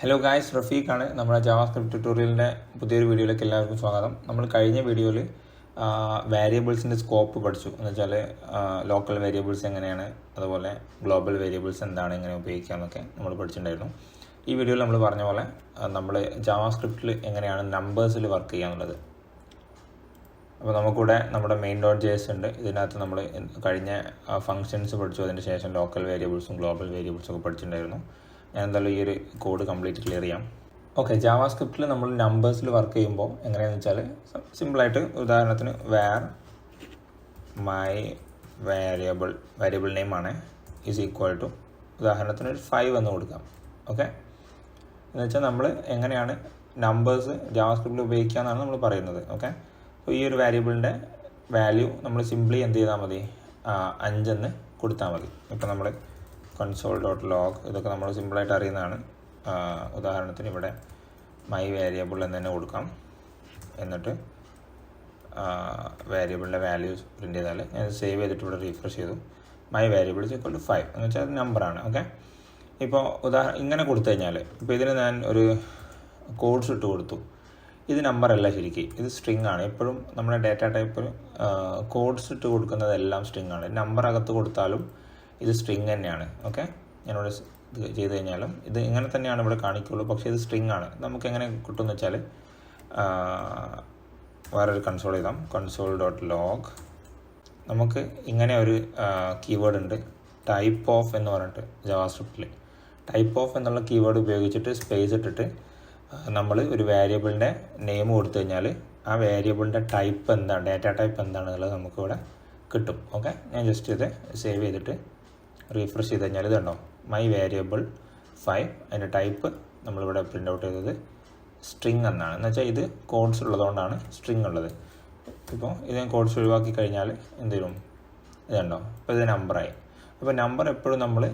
Hello guys, Rafeeq ആണ്. നമ്മുടെ JavaScript ട്യൂട്ടോറിയലിൻ്റെ പുതിയൊരു വീഡിയോയിലേക്ക് എല്ലാവർക്കും സ്വാഗതം. നമ്മൾ കഴിഞ്ഞ വീഡിയോയിൽ വേരിയബിൾസിൻ്റെ സ്കോപ്പ് പഠിച്ചു. എന്ന് വെച്ചാൽ ലോക്കൽ വേരിയബിൾസ് എങ്ങനെയാണ്, അതുപോലെ ഗ്ലോബൽ വേരിയബിൾസ് എന്താണ്, എങ്ങനെ ഉപയോഗിക്കാമെന്നൊക്കെ നമ്മൾ പഠിച്ചിട്ടുണ്ടായിരുന്നു. ഈ വീഡിയോയിൽ നമ്മൾ പറഞ്ഞ പോലെ നമ്മൾ ജാവാസ്ക്രിപ്റ്റിൽ എങ്ങനെയാണ് നമ്പേഴ്സിൽ വർക്ക് ചെയ്യാന്നുള്ളത്. അപ്പോൾ നമുക്കിവിടെ നമ്മുടെ മെയിൻ ഡോട്ട് ജെ എസ് ഉണ്ട്. ഇതിനകത്ത് നമ്മൾ കഴിഞ്ഞ ഫങ്ഷൻസ് പഠിച്ചു. അതിന് ശേഷം ലോക്കൽ വേരിയബിൾസും ഗ്ലോബൽ വേരിയബിൾസും ഒക്കെ പഠിച്ചിട്ടുണ്ടായിരുന്നു. ഞാൻ എന്തായാലും ഈ ഒരു കോഡ് കംപ്ലീറ്റ് ക്ലിയർ ചെയ്യാം. ഓക്കെ, ജാവാസ്ക്രിപ്റ്റിൽ നമ്മൾ നമ്പേഴ്സിൽ വർക്ക് ചെയ്യുമ്പോൾ എങ്ങനെയാണെന്ന് വെച്ചാൽ സിമ്പിളായിട്ട് ഉദാഹരണത്തിന് മൈ വേരിയബിൾ നെയിം ആണ് ഈസ് ഈക്വൽ ടു ഉദാഹരണത്തിന് ഒരു 5 എന്ന് കൊടുക്കാം. ഓക്കെ, എന്ന് വെച്ചാൽ നമ്മൾ എങ്ങനെയാണ് നമ്പേഴ്സ് ജാവാസ്ക്രിപ്റ്റിൽ ഉപയോഗിക്കുക എന്നാണ് നമ്മൾ പറയുന്നത്. ഓക്കെ, അപ്പോൾ ഈ ഒരു വേരിയബിളിൻ്റെ വാല്യൂ നമ്മൾ സിംപ്ലി എന്ത് ചെയ്താൽ മതി, 5 എന്ന് കൊടുത്താൽ മതി. ഇപ്പോൾ നമ്മൾ console.log ഇതൊക്കെ നമ്മൾ സിമ്പിളായിട്ട് അറിയുന്നതാണ്. ഉദാഹരണത്തിന് ഇവിടെ മൈ വേരിയബിൾ എന്ന് തന്നെ കൊടുക്കാം. എന്നിട്ട് വേരിയബിളിൻ്റെ വാല്യൂസ് പ്രിൻ്റ് ചെയ്താൽ ഞാൻ സേവ് ചെയ്തിട്ട് ഇവിടെ റീഫ്രഷ് ചെയ്തു. My variable is equal to 5 എന്ന് വെച്ചാൽ അത് നമ്പറാണ്. ഓക്കെ, ഇപ്പോൾ ഇങ്ങനെ കൊടുത്തു കഴിഞ്ഞാൽ ഇപ്പോൾ ഇതിന് ഞാൻ ഒരു കോഡ്സ് ഇട്ട് കൊടുത്തു. ഇത് നമ്പറല്ല, ശരിക്കും ഇത് സ്ട്രിങ് ആണ്. എപ്പോഴും നമ്മുടെ ഡാറ്റ ടൈപ്പിൽ കോഡ്സ് ഇട്ട് കൊടുക്കുന്നതെല്ലാം സ്ട്രിങ് ആണ്. നമ്പർ അകത്ത് കൊടുത്താലും ഇത് സ്ട്രിങ് തന്നെയാണ്. ഓക്കെ, ഞാനിവിടെ ഇത് ചെയ്ത് കഴിഞ്ഞാലും ഇത് ഇങ്ങനെ തന്നെയാണ് ഇവിടെ കാണിക്കുള്ളൂ, പക്ഷേ ഇത് സ്ട്രിങ് ആണ്. നമുക്ക് എങ്ങനെ കിട്ടുമെന്ന് വെച്ചാൽ വേറൊരു കൺസോൾ ചെയ്താം. console.log നമുക്ക് ഇങ്ങനെ ഒരു കീവേഡ് ഉണ്ട്, ടൈപ്പ് ഓഫ് എന്ന് പറഞ്ഞിട്ട്. ജാവാസ്ക്രിപ്റ്റിൽ ടൈപ്പ് ഓഫ് എന്നുള്ള കീവേഡ് ഉപയോഗിച്ചിട്ട് സ്പേസ് ഇട്ടിട്ട് നമ്മൾ ഒരു വേരിയബിളിൻ്റെ നെയിം കൊടുത്തു കഴിഞ്ഞാൽ ആ വേരിയബിളിൻ്റെ ടൈപ്പ് എന്താണ്, ഡാറ്റ ടൈപ്പ് എന്താണെന്നുള്ളത് നമുക്കിവിടെ കിട്ടും. ഓക്കെ, ഞാൻ ജസ്റ്റ് ഇത് സേവ് ചെയ്തിട്ട് റീഫ്രഷ് ചെയ്ത് കഴിഞ്ഞാൽ ഇത് കണ്ടോ, മൈ വേരിയബിൾ 5 അതിൻ്റെ ടൈപ്പ് നമ്മളിവിടെ പ്രിൻ്റ് ഔട്ട് ചെയ്തത് സ്ട്രിങ് എന്നാണ്. എന്ന് വെച്ചാൽ ഇത് കോഡ്സ് ഉള്ളതുകൊണ്ടാണ് സ്ട്രിങ് ഉള്ളത്. ഇപ്പോൾ ഇത് കോഡ്സ് ഒഴിവാക്കി കഴിഞ്ഞാൽ എന്ത് വരും, ഇത് കണ്ടോ, ഇപ്പോൾ ഇത് നമ്പറായി. അപ്പോൾ നമ്പർ എപ്പോഴും നമ്മൾ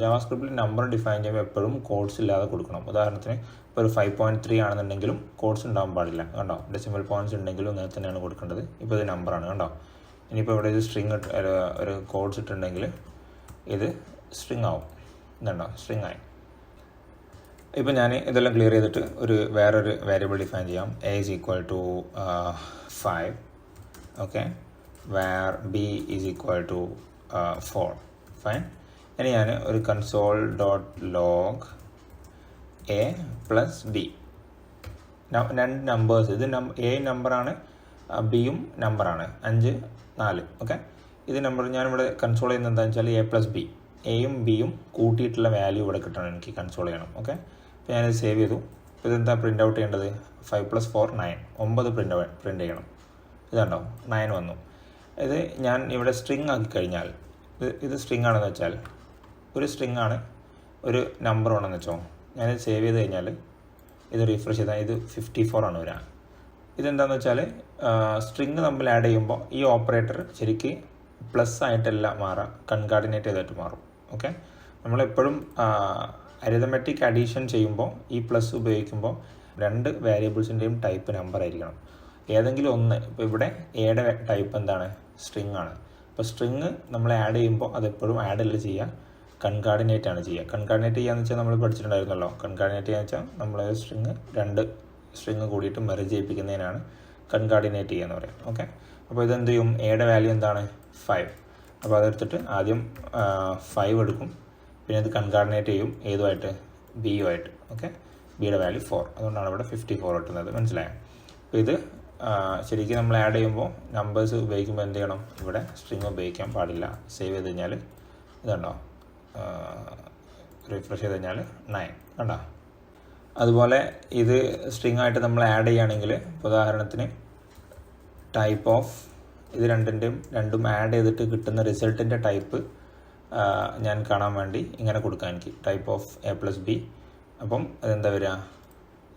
ജാവാസ്ക്രിപ്റ്റിൽ നമ്പർ ഡിഫൈൻ ചെയ്യുമ്പോൾ എപ്പോഴും കോഡ്സ് ഇല്ലാതെ കൊടുക്കണം. ഉദാഹരണത്തിന് ഇപ്പോൾ ഒരു 5.3 ആണെന്നുണ്ടെങ്കിലും കോഡ്സ് ഉണ്ടാകാൻ പാടില്ല. കണ്ടോ, ഡെസിമൽ പോയിൻറ്റ്സ് ഉണ്ടെങ്കിലും ഇങ്ങനെ തന്നെയാണ് കൊടുക്കേണ്ടത്. ഇപ്പോൾ ഇത് നമ്പറാണ്. കണ്ടോ, ഇനിയിപ്പോൾ ഇവിടെ ഇത് സ്ട്രിങ് ഒരു കോഡ്സ് ഇട്ടുണ്ടെങ്കിൽ ഇത് സ്ട്രിങ് ആവും. ഇതുണ്ടോ, സ്ട്രിങ് ആയി. ഇപ്പോൾ ഞാൻ ഇതെല്ലാം ക്ലിയർ ചെയ്തിട്ട് വേറൊരു വേരിയബിൾ ഡിഫൈൻ ചെയ്യാം. A is equal to 5. Okay, var B is equal to 4. Fine. ഇനി ഞാൻ ഒരു console.log എ പ്ലസ് ബി, രണ്ട് നമ്പേഴ്സ്, ഇത് എ നമ്പറാണ്, ബിയും നമ്പറാണ്, 5, 4. ഓക്കെ, ഇത് നമ്പർ ഞാനിവിടെ കൺസോൾ ചെയ്യുന്നത് എന്താണെന്ന് വെച്ചാൽ എ പ്ലസ് ബി, എയും ബിയും കൂട്ടിയിട്ടുള്ള വാല്യൂ ഇവിടെ കിട്ടണം, എനിക്ക് കൺസോൾ ചെയ്യണം. ഓക്കെ, അപ്പോൾ ഞാനിത് സേവ് ചെയ്തു. ഇപ്പോൾ ഇതെന്താ പ്രിൻ്റ് ഔട്ട് ചെയ്യേണ്ടത്, 5 + 4 9, 9 പ്രിൻ്റ് ചെയ്യണം. ഇതുണ്ടോ, 9 വന്നു. ഇത് ഞാൻ ഇവിടെ സ്ട്രിങ് ആക്കി കഴിഞ്ഞാൽ ഇത് സ്ട്രിങ് ആണെന്ന് വെച്ചാൽ ഒരു സ്ട്രിങ് ആണ്, ഒരു നമ്പർ ആണെന്ന് വെച്ചോ. ഞാനിത് സേവ് ചെയ്ത് കഴിഞ്ഞാൽ ഇത് റീഫ്രഷ് ചെയ്താൽ ഇത് 54 ആണ് വരിക. ഇതെന്താണെന്ന് വെച്ചാൽ സ്ട്രിങ് തമ്മിൽ ആഡ് ചെയ്യുമ്പോൾ ഈ ഓപ്പറേറ്റർ ശരിക്ക് പ്ലസ് ആയിട്ടല്ല മാറുക, കൺകാർഡിനേറ്റ് ചെയ്തിട്ട് മാറും. ഓക്കെ, നമ്മളെപ്പോഴും അരിതമെറ്റിക് അഡീഷൻ ചെയ്യുമ്പോൾ ഈ പ്ലസ് ഉപയോഗിക്കുമ്പോൾ രണ്ട് വേരിയബിൾസിൻ്റെയും ടൈപ്പ് നമ്പർ ആയിരിക്കണം. ഏതെങ്കിലും ഒന്ന്. ഇപ്പോൾ ഇവിടെ എയുടെ ടൈപ്പ് എന്താണ്, സ്ട്രിങ് ആണ്. അപ്പോൾ സ്ട്രിങ് നമ്മൾ ആഡ് ചെയ്യുമ്പോൾ അതെപ്പോഴും ആഡ് അല്ല ചെയ്യുക, കൺകാർഡിനേറ്റ് ആണ് ചെയ്യുക. കൺകാർഡിനേറ്റ് ചെയ്യാന്ന് വെച്ചാൽ നമ്മൾ പഠിച്ചിട്ടുണ്ടായിരുന്നല്ലോ. കൺകാർഡിനേറ്റ് ചെയ്യാന്ന് വെച്ചാൽ നമ്മൾ രണ്ട് സ്ട്രിങ് കൂടിയിട്ട് മെർജ് ചെയ്യിപ്പിക്കുന്നതിനാണ് കൺകാർഡിനേറ്റ് ചെയ്യുക എന്ന് പറയാം. ഓക്കെ, അപ്പോൾ ഇതെന്ത് ചെയ്യും, എയുടെ വാല്യൂ എന്താണ് 5. അപ്പോൾ അതെടുത്തിട്ട് ആദ്യം 5 എടുക്കും, പിന്നെ അത് കൺകാർഡിനേറ്റ് ചെയ്യും ഏതുമായിട്ട്, ബിയുമായിട്ട്. ഓക്കെ, ബിയുടെ വാല്യൂ 4, അതുകൊണ്ടാണ് ഇവിടെ 54 കിട്ടുന്നത്. മനസ്സിലായോ? അപ്പോൾ ഇത് ശരിക്കും നമ്മൾ ആഡ് ചെയ്യുമ്പോൾ നമ്പേഴ്സ് ഉപയോഗിക്കുമ്പോൾ എന്ത് ചെയ്യണം, ഇവിടെ സ്ട്രിങ് ഉപയോഗിക്കാൻ പാടില്ല. സേവ് ചെയ്ത് കഴിഞ്ഞാൽ ഇതുണ്ടോ, റീഫ്രഷ് ചെയ്ത് കഴിഞ്ഞാൽ 9 കണ്ടോ. അതുപോലെ ഇത് സ്ട്രിങ് ആയിട്ട് നമ്മൾ ആഡ് ചെയ്യുകയാണെങ്കിൽ ഉദാഹരണത്തിന് ടൈപ്പ് ഓഫ്, ഇത് രണ്ടും ആഡ് ചെയ്തിട്ട് കിട്ടുന്ന റിസൾട്ടിൻ്റെ ടൈപ്പ് ഞാൻ കാണാൻ വേണ്ടി ഇങ്ങനെ കൊടുക്കാം എനിക്ക്, type of A plus B. അപ്പം അതെന്താ വരിക,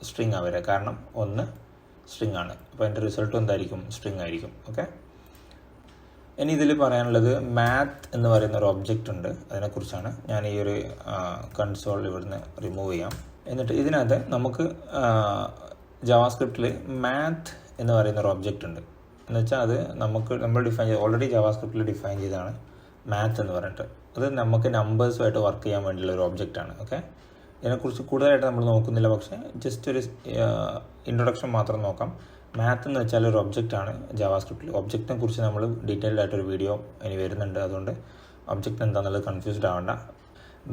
സ്ട്രിങ് വരിക, കാരണം ഒന്ന് സ്ട്രിങ് ആണ്. അപ്പോൾ എൻ്റെ റിസൾട്ടും എന്തായിരിക്കും, സ്ട്രിങ് ആയിരിക്കും. ഓക്കെ, ഇനി ഇതിൽ പറയാനുള്ളത് മാത്ത് എന്ന് പറയുന്ന ഒരു ഒബ്ജക്റ്റ് ഉണ്ട്, അതിനെക്കുറിച്ചാണ്. ഞാൻ ഈ ഒരു കൺസോൾ ഇവിടുന്ന് റിമൂവ് ചെയ്യാം. എന്നിട്ട് ഇതിനകത്ത് നമുക്ക് ജാവാസ്ക്രിപ്റ്റിൽ മാത്ത് എന്ന് പറയുന്ന ഒരു ഒബ്ജക്റ്റ് ഉണ്ട്. എന്ന് വെച്ചാൽ അത് നമ്മൾ ഡിഫൈൻ ചെയ്ത് ഓൾറെഡി ജാവാസ്ക്രിപ്റ്റിൽ ഡിഫൈൻ ചെയ്തതാണ് മാത്ത് എന്ന് പറഞ്ഞിട്ട്. അത് നമുക്ക് നമ്പേഴ്സുമായിട്ട് വർക്ക് ചെയ്യാൻ വേണ്ടിയുള്ള ഒരു ഒബ്ജക്റ്റാണ്. ഓക്കെ, ഇതിനെക്കുറിച്ച് കൂടുതലായിട്ട് നമ്മൾ നോക്കുന്നില്ല, പക്ഷേ ജസ്റ്റ് ഒരു ഇൻട്രൊഡക്ഷൻ മാത്രം നോക്കാം. മാത്ത് എന്ന് വെച്ചാൽ ഒരു ഒബ്ജക്റ്റാണ് ജാവാസ്ക്രിപ്റ്റിൽ. ഒബ്ജക്റ്റിനെ കുറിച്ച് നമ്മൾ ഡീറ്റെയിൽഡ് ആയിട്ടൊരു വീഡിയോ ഇനി വരുന്നുണ്ട്, അതുകൊണ്ട് ഒബ്ജക്റ്റ് എന്താണെന്നുള്ളത് കൺഫ്യൂസ്ഡ് ആവേണ്ട.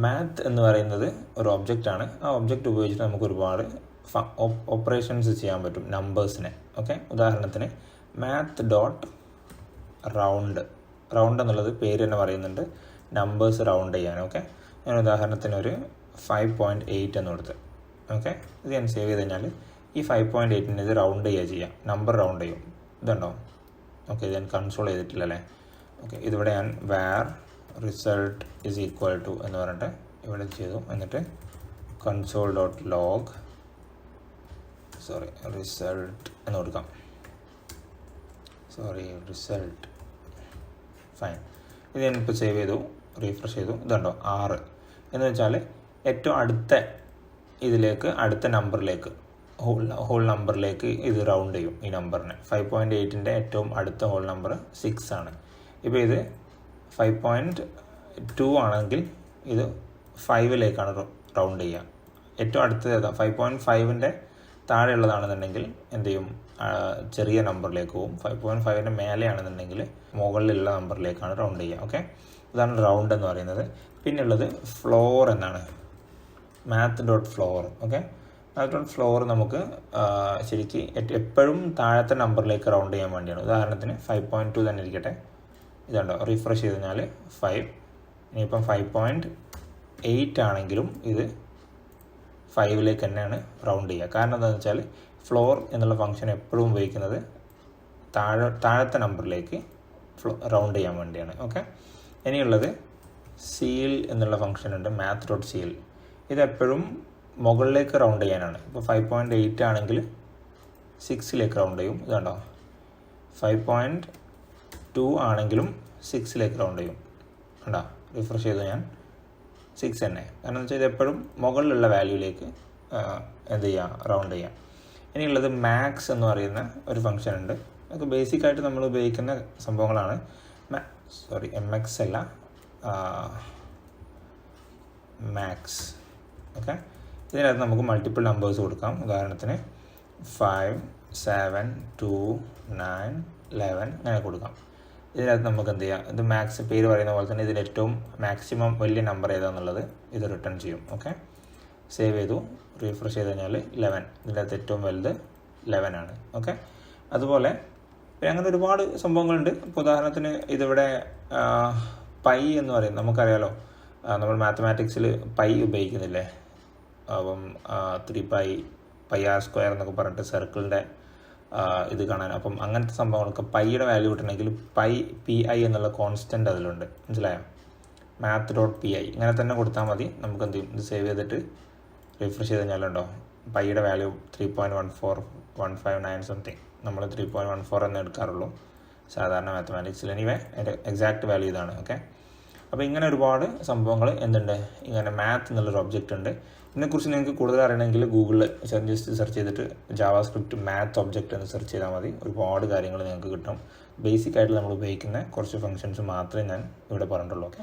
മാത്ത് എന്ന് പറയുന്നത് ഒരു ഒബ്ജക്റ്റാണ്. ആ ഒബ്ജക്റ്റ് ഉപയോഗിച്ചിട്ട് നമുക്ക് ഒരുപാട് ഓപ്പറേഷൻസ് ചെയ്യാൻ പറ്റും നമ്പേഴ്സിനെ. ഓക്കെ, ഉദാഹരണത്തിന് മാത്ത് ഡോട്ട് റൗണ്ട്. റൗണ്ട് എന്നുള്ളത് പേര് തന്നെ പറയുന്നുണ്ട്, നമ്പേഴ്സ് റൗണ്ട് ചെയ്യാൻ. ഓക്കെ, ഞാൻ ഉദാഹരണത്തിന് ഒരു 5.8 എന്ന് കൊടുത്ത്. ഓക്കെ, ഇത് ഞാൻ സേവ് ചെയ്ത് കഴിഞ്ഞാൽ ഈ 5.8 ഇത് റൗണ്ട് ചെയ്യാം, നമ്പർ റൗണ്ട് ചെയ്യും. ഇതുണ്ടോ? ഓക്കെ, ഇത് ഞാൻ കൺസോൾ ചെയ്തിട്ടില്ല അല്ലേ. ഓക്കെ, ഇതിവിടെ ഞാൻ var result is equal to എന്ന് പറഞ്ഞിട്ട് ഇവിടെ ചെയ്തു. എന്നിട്ട് കൺസോൾ ഡോട്ട് ലോഗ് റിസൾട്ട് എന്ന് കൊടുക്കാം. Result fine. ഇത് ഞാനിപ്പോൾ സേവ് ചെയ്തു, റീഫ്രഷ് ചെയ്തു. ഇതുണ്ടോ 6 എന്ന് വെച്ചാൽ ഏറ്റവും അടുത്ത ഇതിലേക്ക്, അടുത്ത നമ്പറിലേക്ക്, ഹോൾ നമ്പറിലേക്ക് ഇത് റൗണ്ട് ചെയ്യും ഈ നമ്പറിനെ. 5.8ൻ്റെ ഏറ്റവും അടുത്ത ഹോൾ നമ്പർ 6 ആണ്. ഇപ്പോൾ ഇത് 5.2 ആണെങ്കിൽ ഇത് 5ലേക്കാണ് റൗണ്ട് ചെയ്യുക. ഏറ്റവും അടുത്തത് 5.5ൻ്റെ താഴെയുള്ളതാണെന്നുണ്ടെങ്കിൽ എന്ത് ചെയ്യും, ചെറിയ നമ്പറിലേക്ക് പോകും. 5.5ൻ്റെ മേലെയാണെന്നുണ്ടെങ്കിൽ മുകളിലുള്ള നമ്പറിലേക്കാണ് റൗണ്ട് ചെയ്യുക. ഓക്കെ, ഇതാണ് റൗണ്ട് എന്ന് പറയുന്നത്. പിന്നെയുള്ളത് ഫ്ലോർ എന്നാണ്, math dot floor. Okay, math dot floor നമുക്ക് ശരിക്കും എപ്പോഴും താഴത്തെ നമ്പറിലേക്ക് റൗണ്ട് ചെയ്യാൻ വേണ്ടിയാണ്. ഉദാഹരണത്തിന് 5.2 തന്നെ ഇരിക്കട്ടെ. ഇതുണ്ടോ, റീഫ്രഷ് ചെയ്ത് കഴിഞ്ഞാൽ 5. ഇനിയിപ്പം 5.8 ആണെങ്കിലും ഇത് 5ലേക്ക് തന്നെയാണ് റൗണ്ട് ചെയ്യുക. കാരണം എന്താണെന്ന് വെച്ചാൽ ഫ്ലോർ എന്നുള്ള ഫംഗ്ഷൻ എപ്പോഴും ഉപയോഗിക്കുന്നത് താഴത്തെ നമ്പറിലേക്ക് റൗണ്ട് ചെയ്യാൻ വേണ്ടിയാണ്. ഓക്കെ, ഇനിയുള്ളത് സീൽ എന്നുള്ള ഫംഗ്ഷൻ ഉണ്ട്, മാത്ത് ഡോട്ട് സീൽ. ഇതെപ്പോഴും മുകളിലേക്ക് റൗണ്ട് ചെയ്യാനാണ്. ഇപ്പോൾ 5.8 ആണെങ്കിൽ 6ലേക്ക് റൗണ്ട് ചെയ്യും. ഇതുണ്ടോ, 5.2 ആണെങ്കിലും 6ലേക്ക് റൗണ്ട് ചെയ്യും. കണ്ടോ, റിഫ്രഷ് ചെയ്തു ഞാൻ 6 തന്നെ. കാരണം എന്ന് വെച്ചാൽ ഇത് എപ്പോഴും മുകളിലുള്ള വാല്യൂയിലേക്ക് എന്ത് ചെയ്യാം, റൗണ്ട് ചെയ്യാം. ഇനിയുള്ളത് മാക്സ് എന്ന് പറയുന്ന ഒരു ഫംഗ്ഷൻ ഉണ്ട്. അതൊക്കെ ബേസിക്കായിട്ട് നമ്മൾ ഉപയോഗിക്കുന്ന സംഭവങ്ങളാണ്. MX അല്ല, മാക്സ്. ഓക്കെ, ഇതിനകത്ത് നമുക്ക് മൾട്ടിപ്പിൾ നമ്പേഴ്സ് കൊടുക്കാം. ഉദാഹരണത്തിന് 5, 7, 2, 9, 11 അങ്ങനെ കൊടുക്കാം. ഇതിനകത്ത് നമുക്ക് എന്ത് ചെയ്യാം, ഇത് മാക്സ് പേര് പറയുന്ന പോലെ തന്നെ ഇതിൽ ഏറ്റവും മാക്സിമം വലിയ നമ്പർ ഏതാണെന്നുള്ളത് ഇത് റിട്ടേൺ ചെയ്യും. ഓക്കെ, സേവ് ചെയ്തു, റീഫ്രഷ് ചെയ്ത് കഴിഞ്ഞാൽ 11. ഇതിനകത്ത് ഏറ്റവും വലുത് 11 ആണ്. ഓക്കെ, അതുപോലെ അങ്ങനെ ഒരുപാട് സംഭവങ്ങളുണ്ട്. ഇപ്പോൾ ഉദാഹരണത്തിന് ഇതിവിടെ പൈ എന്ന് പറയും, നമുക്കറിയാലോ, നമ്മൾ മാത്തമാറ്റിക്സിൽ പൈ ഉപയോഗിക്കുന്നില്ലേ. അപ്പം 3πr² എന്നൊക്കെ പറഞ്ഞിട്ട് സർക്കിളിൻ്റെ ഇത് കാണാൻ. അപ്പം അങ്ങനത്തെ സംഭവങ്ങളൊക്കെ പൈയുടെ വാല്യൂ കിട്ടണമെങ്കിൽ PI എന്നുള്ള കോൺസ്റ്റൻ്റ് അതിലുണ്ട്, മനസ്സിലായോ? മാത്ത് ഡോട്ട് PI ഇങ്ങനെ തന്നെ കൊടുത്താൽ മതി. നമുക്ക് എന്ത് ചെയ്യും, ഇത് സേവ് ചെയ്തിട്ട് റിഫ്രഷ് ചെയ്ത് കഴിഞ്ഞാലുണ്ടോ പൈയുടെ വാല്യൂ 3.14159 സംതിങ്. നമ്മൾ 3.14 എന്ന് എടുക്കാറുള്ളൂ സാധാരണ മാത്തമാറ്റിക്സിൽ. എനിവേ അതിൻ്റെ എക്സാക്ട് വാല്യൂ ഇതാണ്. ഓക്കെ, അപ്പോൾ ഇങ്ങനെ ഒരുപാട് സംഭവങ്ങൾ എന്തുണ്ട്, ഇങ്ങനെ മാത്ത് എന്നുള്ളൊരു ഒബ്ജക്റ്റ് ഉണ്ട്. ഇതിനെക്കുറിച്ച് നിങ്ങൾക്ക് കൂടുതൽ അറിയണമെങ്കിൽ ഗൂഗിളിൽ ജസ്റ്റ് സെർച്ച് ചെയ്തിട്ട് ജാവാസ്ക്രിപ്റ്റ് മാത്ത് ഒബ്ജക്റ്റ് എന്ന് സെർച്ച് ചെയ്താൽ മതി. ഒരുപാട് കാര്യങ്ങൾ നിങ്ങൾക്ക് കിട്ടും. ബേസിക്കായിട്ട് നമ്മൾ ഉപയോഗിക്കുന്ന കുറച്ച് ഫംഗ്ഷൻസ് മാത്രമേ ഞാൻ ഇവിടെ പറഞ്ഞിട്ടുള്ളൂ. ഓക്കെ,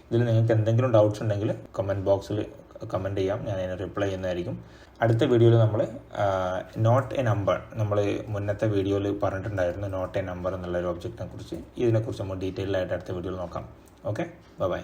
ഇതിൽ നിങ്ങൾക്ക് എന്തെങ്കിലും ഡൗട്ട്സ് ഉണ്ടെങ്കിൽ കമൻറ്റ് ബോക്സിൽ കമൻറ്റ് ചെയ്യാം, ഞാൻ അതിന് റിപ്ലൈ ചെയ്യുന്നതായിരിക്കും. അടുത്ത വീഡിയോയിൽ നമ്മൾ നോട്ട് എ നമ്പർ, നമ്മൾ മുന്നത്തെ വീഡിയോയിൽ പറഞ്ഞിട്ടുണ്ടായിരുന്നു നോട്ട് എ നമ്പർ എന്നുള്ളൊരു ഒബ്ജക്റ്റിനെ കുറിച്ച്. ഇതിനെക്കുറിച്ച് നമ്മൾ ഡീറ്റെയിൽ ആയിട്ട് അടുത്ത വീഡിയോയിൽ നോക്കാം. Okay, by.